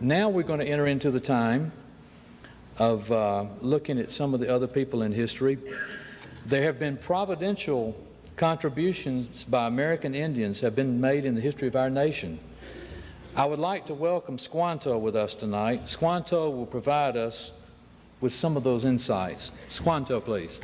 Now we're going to enter into the time of looking at some of the other people in history. There have been providential contributions by American Indians have been made in the history of our nation. I would like to welcome Squanto with us tonight. Squanto will provide us with some of those insights. Squanto, please.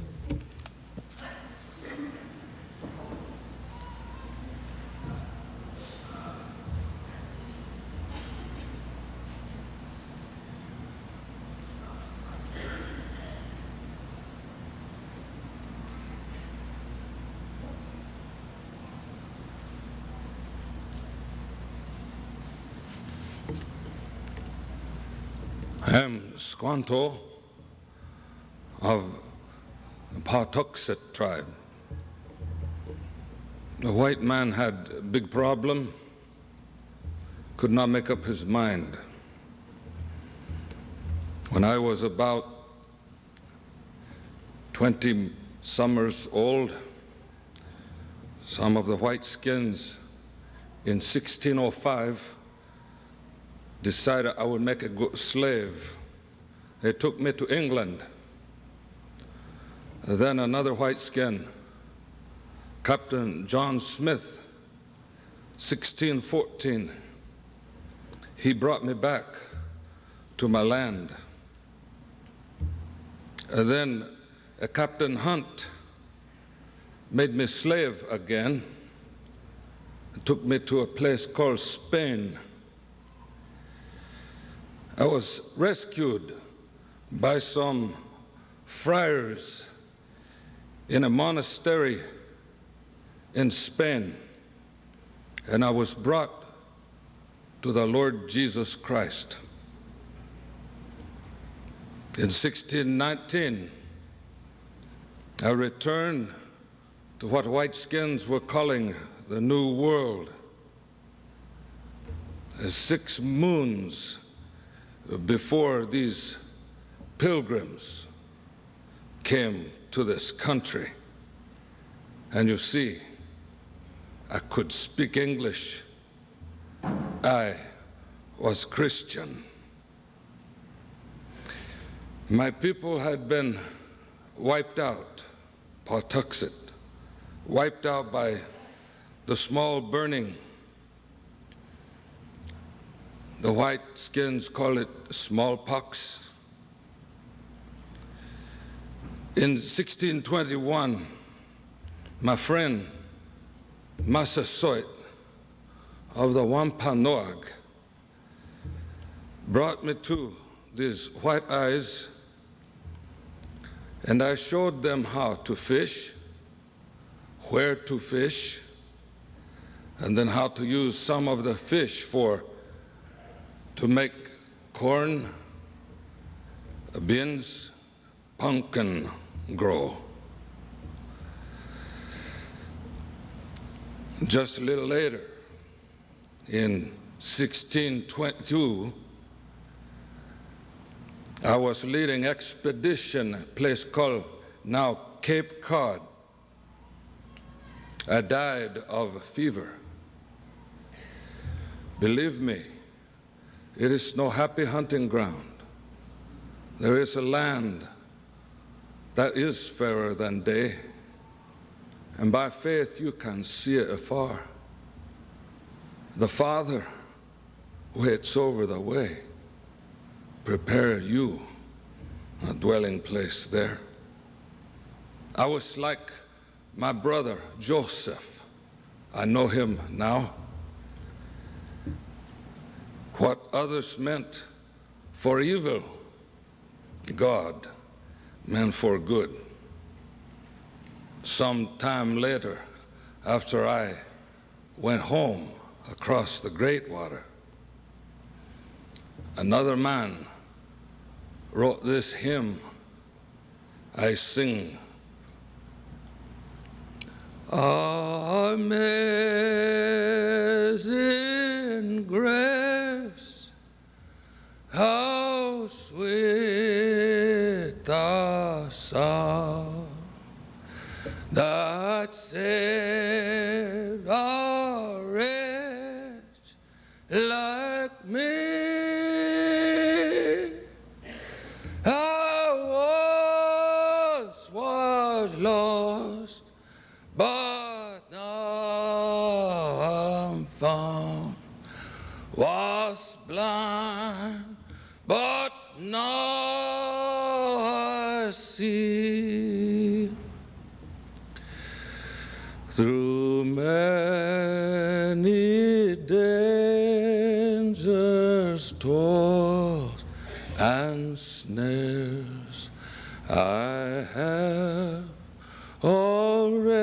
I am Squanto of the Pawtuxet tribe. The white man had a big problem, could not make up his mind. When I was about 20 summers old, some of the white skins in 1605 decided I would make a good slave. They took me to England. Then another white skin, Captain John Smith, 1614, he brought me back to my land. And then Captain Hunt made me slave again, took me to a place called Spain. I was rescued by some friars in a monastery in Spain, and I was brought to the Lord Jesus Christ. In 1619, I returned to what white skins were calling the New World. As 6 moons before these pilgrims came to this country. And you see, I could speak English. I was Christian. My people had been wiped out, Pawtuxet, wiped out by the small burning. The white skins call it smallpox. In 1621, my friend Massasoit of the Wampanoag brought me to these white eyes, and I showed them how to fish, where to fish, and then how to use some of the fish to make corn, beans, pumpkin grow. Just a little later, in 1622, I was leading expedition, a place called now Cape Cod. I died of a fever. Believe me, it is no happy hunting ground. There is a land that is fairer than day, and by faith you can see it afar. The Father waits over the way. Prepare you a dwelling place there. I was like my brother Joseph. I know him now. What others meant for evil, God meant for good. Some time later, after I went home across the great water, another man wrote this hymn I sing. Amazing grace, how sweet the sound that saved a wretch like me. was blind, but now I see. Through many dangers, toils, and snares, I have already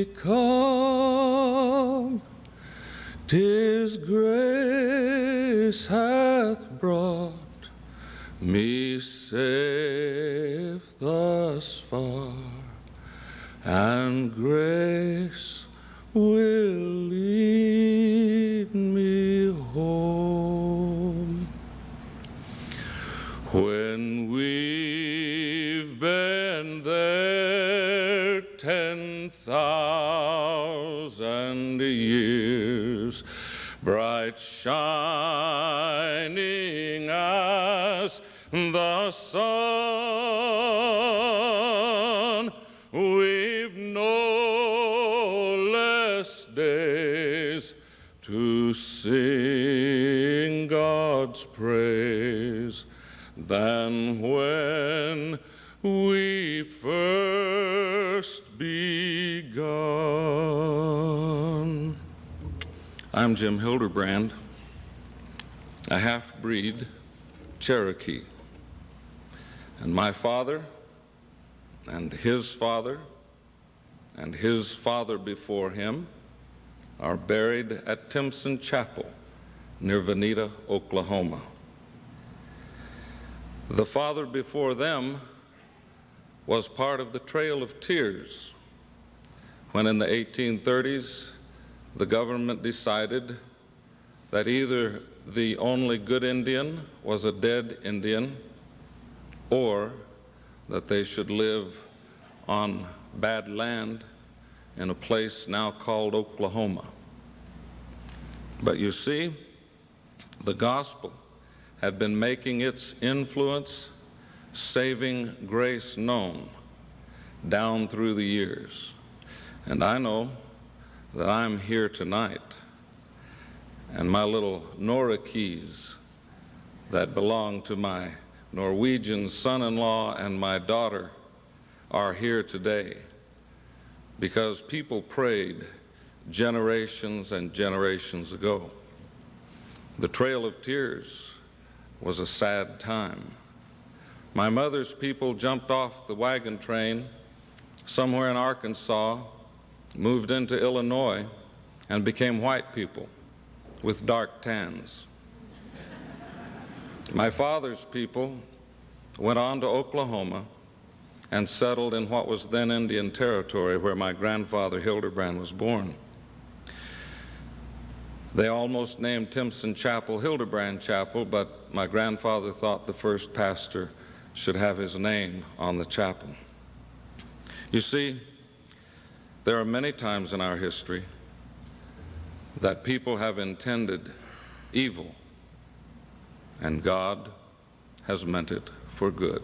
come. 'Tis grace hath brought me safe thus far, and grace will lead me home. When we've been there 10,000 years, bright shining as the sun, we've no less days to sing God's praise than when we first begun. I'm Jim Hilderbrand, a half-breed Cherokee, and my father and his father before him are buried at Timpson Chapel near Veneta, Oklahoma. The father before them was part of the Trail of Tears when in the 1830s the government decided that either the only good Indian was a dead Indian or that they should live on bad land in a place now called Oklahoma. But you see, the gospel had been making its influence, saving grace known down through the years. And I know that I'm here tonight, and my little Nora keys that belong to my Norwegian son-in-law and my daughter are here today because people prayed generations and generations ago. The Trail of Tears was a sad time. My mother's people jumped off the wagon train somewhere in Arkansas, moved into Illinois, and became white people with dark tans. My father's people went on to Oklahoma and settled in what was then Indian Territory, where my grandfather Hilderbrand was born. They almost named Timpson Chapel Hilderbrand Chapel, but my grandfather thought the first pastor should have his name on the chapel. You see, there are many times in our history that people have intended evil, and God has meant it for good.